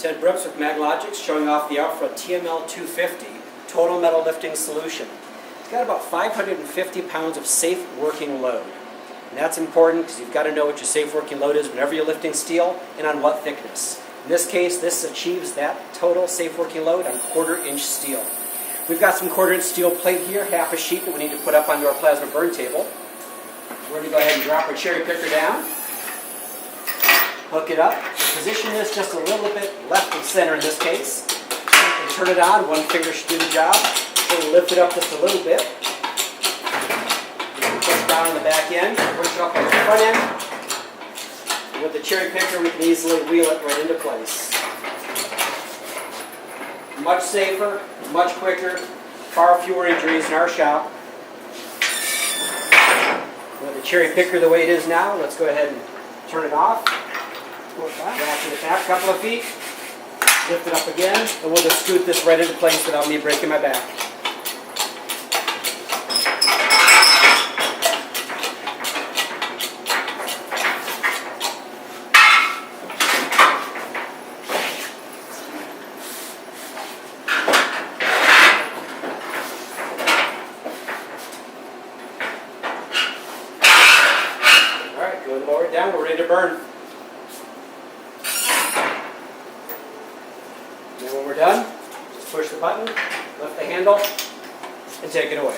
Ted Brooks with MagLogix, showing off the Alfra TML250 Total Metal Lifting Solution. It's got about 550 pounds of safe working load. And that's important because you've got to know what your safe working load is whenever you're lifting steel and on what thickness. In this case, this achieves that total safe working load on 1/4 inch steel. We've got some 1/4 inch steel plate here, half a sheet that we need to put up onto our plasma burn table. We're going to go ahead and drop our cherry picker down, hook it up, position this just a little bit left of center in this case, and turn it on. One finger should do the job. We'll lift it up just a little bit. Push down on the back end, push it up on the front end. And with the cherry picker, we can easily wheel it right into place. Much safer, much quicker, far fewer injuries in our shop. With the cherry picker the way it is now, let's go ahead and turn it off. Ratchet it back a couple of feet, lift it up again, and we'll just scoot this right into place without me breaking my back. Alright, go lower it down, we're ready to burn. And when we're done, just push the button, lift the handle, and take it away.